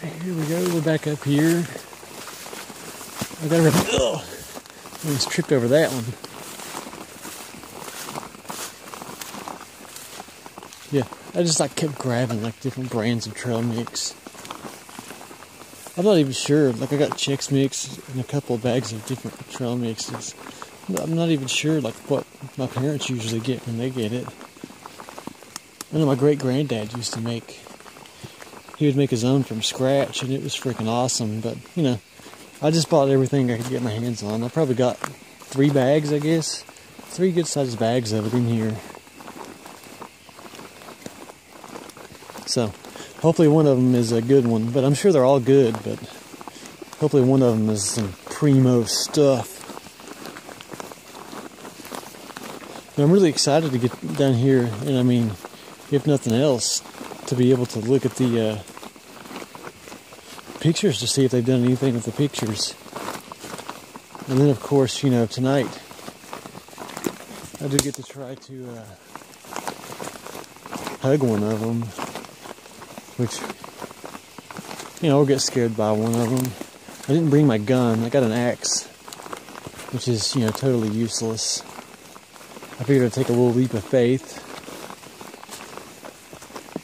Here we go, we're back up here. I gotta almost tripped over that one. Yeah, I just like kept grabbing like different brands of trail mix. I'm not even sure, like I got Chex Mix and a couple of bags of different trail mixes. I'm not even sure like what my parents usually get when they get it. I know my great granddad used to make, he would make his own from scratch and it was freaking awesome, but you know, I just bought everything I could get my hands on. I probably got 3 bags, I guess. 3 good sized bags of it in here. So, hopefully one of them is a good one, but I'm sure they're all good, but hopefully one of them is some primo stuff. And I'm really excited to get down here, and I mean, if nothing else, to be able to look at the pictures to see if they've done anything with the pictures. And then of course, you know, tonight I do get to try to hug one of them, which, you know, I'll get scared by one of them. I didn't bring my gun. I got an axe, which is, you know, totally useless. I figured I'd take a little leap of faith.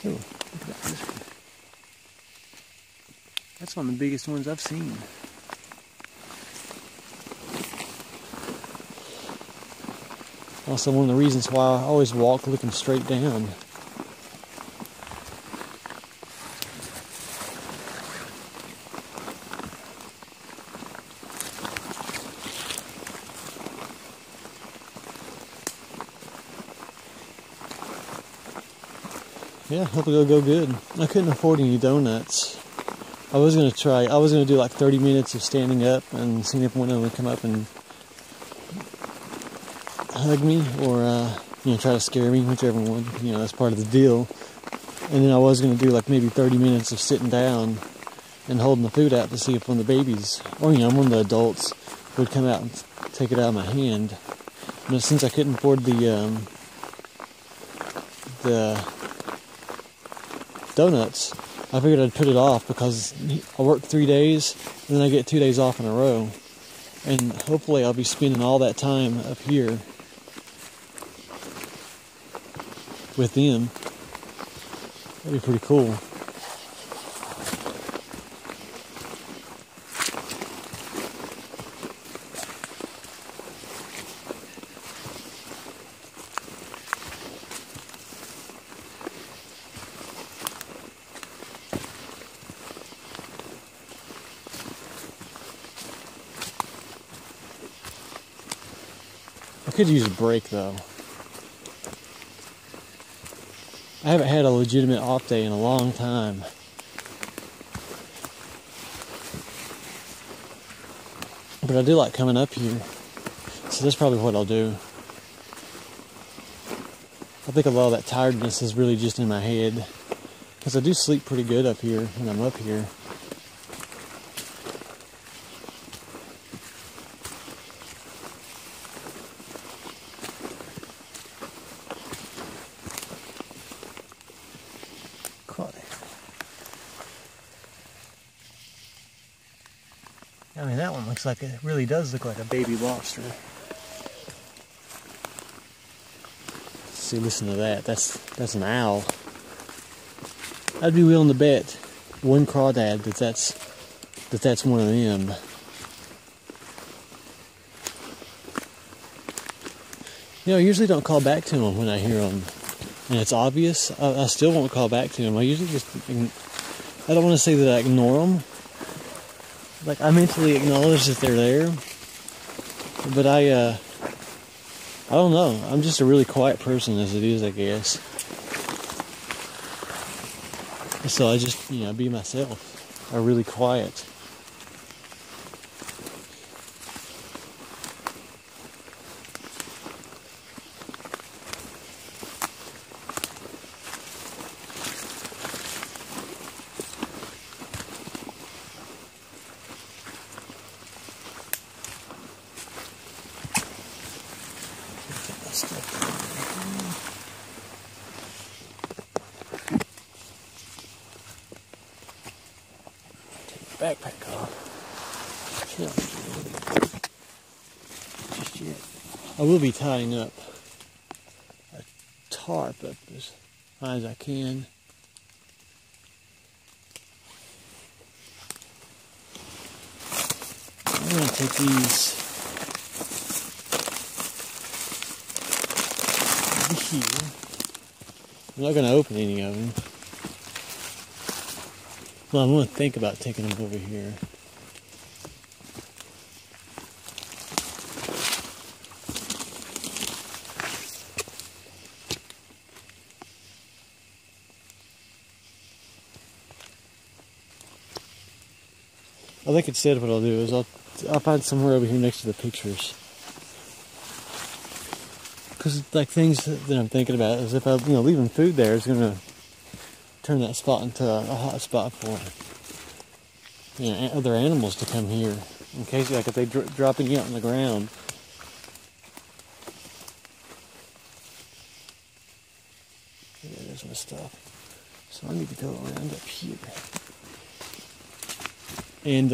Ooh, look at that. That's one of the biggest ones I've seen. Also, one of the reasons why I always walk looking straight down. Yeah, hopefully it'll go good. I couldn't afford any donuts. I was going to do like 30 minutes of standing up and seeing if one of them would come up and hug me or, you know, try to scare me, whichever one, you know, that's part of the deal. And then I was going to do like maybe 30 minutes of sitting down and holding the food out to see if one of the babies, or, you know, one of the adults would come out and take it out of my hand. But since I couldn't afford the donuts, I figured I'd put it off because I work 3 days and then I get 2 days off in a row, and hopefully I'll be spending all that time up here with them. That'd be pretty cool. I could use a break though. I haven't had a legitimate off day in a long time. But I do like coming up here. So that's probably what I'll do. I think a lot of that tiredness is really just in my head. Because I do sleep pretty good up here when I'm up here. I mean, that one looks like, it really does look like a baby lobster. See, listen to that. That's an owl. I'd be willing to bet one crawdad that's one of them. You know, I usually don't call back to them when I hear them, and it's obvious. I still won't call back to them. I usually just, I don't want to say that I ignore them. Like, I mentally acknowledge that they're there, but I don't know. I'm just a really quiet person as it is, I guess. So I just, you know, be myself. I'm really quiet. backpack off. Just yet. I will be tying up a tarp up as high as I can. I'm going to take these over here. I'm not going to open any of them. Well, I'm going to think about taking them over here. I think instead what I'll do is I'll find somewhere over here next to the pictures. Because like things that I'm thinking about is if I leaving food there is going to turn that spot into a hot spot for other animals to come here. In case like if they drop any out on the ground. Yeah, there's my stuff. So I need to go around up here. And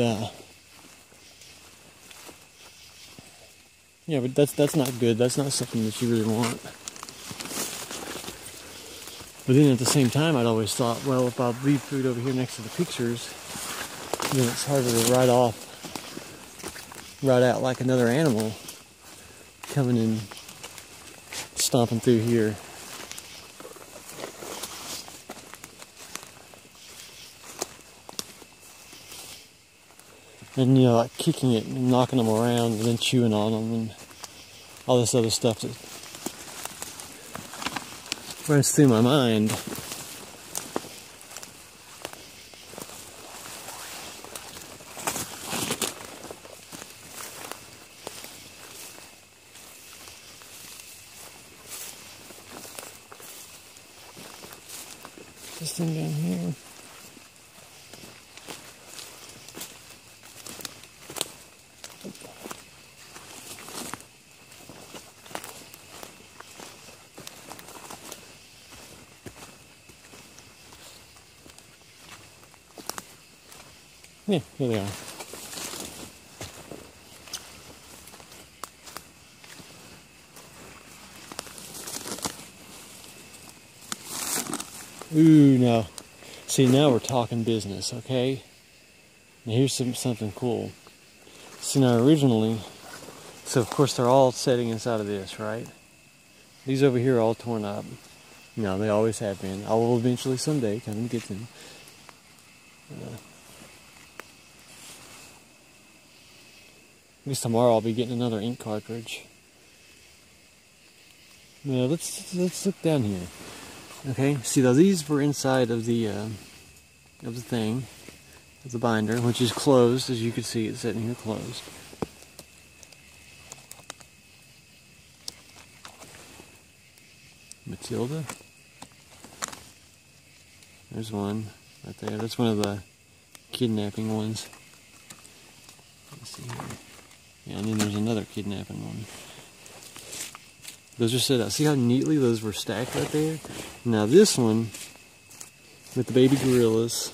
yeah, but that's not good. That's not something that you really want. But then at the same time, I'd always thought, well, if I leave food over here next to the pictures, then it's harder to ride out like another animal coming in, stomping through here. And like kicking it and knocking them around and then chewing on them and all this other stuff that runs through my mind. This thing down here. Yeah, here they are. Ooh, no. See, now we're talking business, okay? Now here's something cool. See, now originally, so of course they're all setting inside of this, right? These over here are all torn up. No, they always have been. I will eventually someday come and get them. I guess tomorrow I'll be getting another ink cartridge. Now let's look down here. Okay, see now these were inside of the thing, of the binder, which is closed, as you can see. It's sitting here closed. Matilda. There's one right there. That's one of the kidnapping ones. Let's see here. Yeah, and then there's another kidnapping one. Those are set out. See how neatly those were stacked right there? Now this one, with the baby gorillas,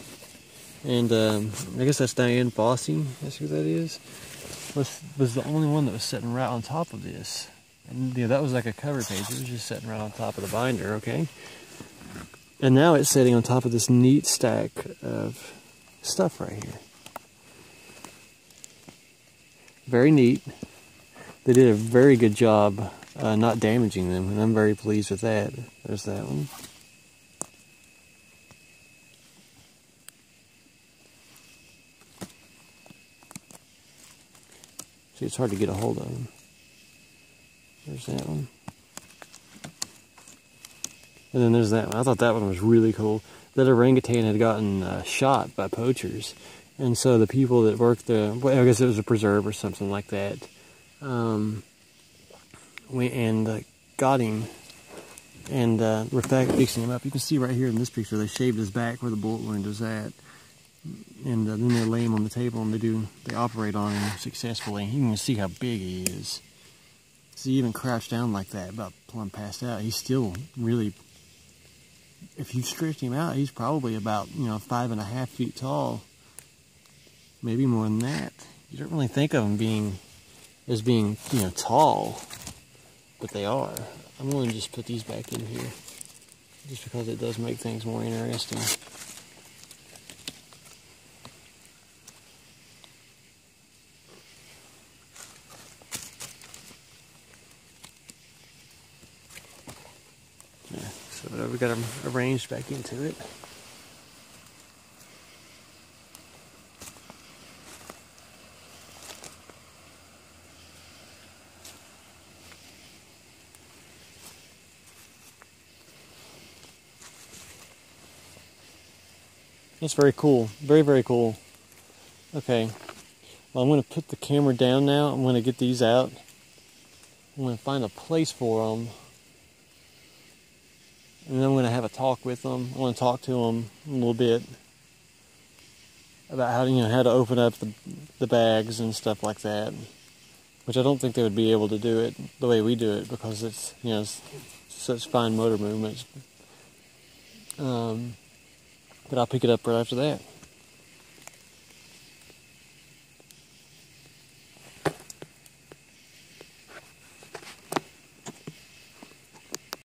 and I guess that's Diane Fossey, that's who that is, was the only one that was sitting right on top of this. And that was like a cover page. It was just sitting right on top of the binder, okay? And now it's sitting on top of this neat stack of stuff right here. Very neat. They did a very good job not damaging them, and I'm very pleased with that. There's that one. See, it's hard to get a hold of them. There's that one. And then there's that one. I thought that one was really cool. That orangutan had gotten shot by poachers. And so the people that worked the, well, I guess it was a preserve or something like that, went and got him and were fixing him up. You can see right here in this picture, they shaved his back where the bullet wound was at. And then they lay him on the table and they operate on him successfully. You can see how big he is. So he even crouched down like that, about plumb passed out. He's still really, if you stretch him out, he's probably about 5.5 feet tall. maybe more than that. You don't really think of them being tall, but they are. I'm going to just put these back in here, just because it does make things more interesting. Yeah, so we got them arranged back into it. That's very cool. Very, very cool. Okay. Well, I'm going to put the camera down now. I'm going to get these out. I'm going to find a place for them. And then I'm going to have a talk with them. I want to talk to them a little bit about how to open up the bags and stuff like that. Which I don't think they would be able to do it the way we do it, because it's, it's such fine motor movements. But I'll pick it up right after that.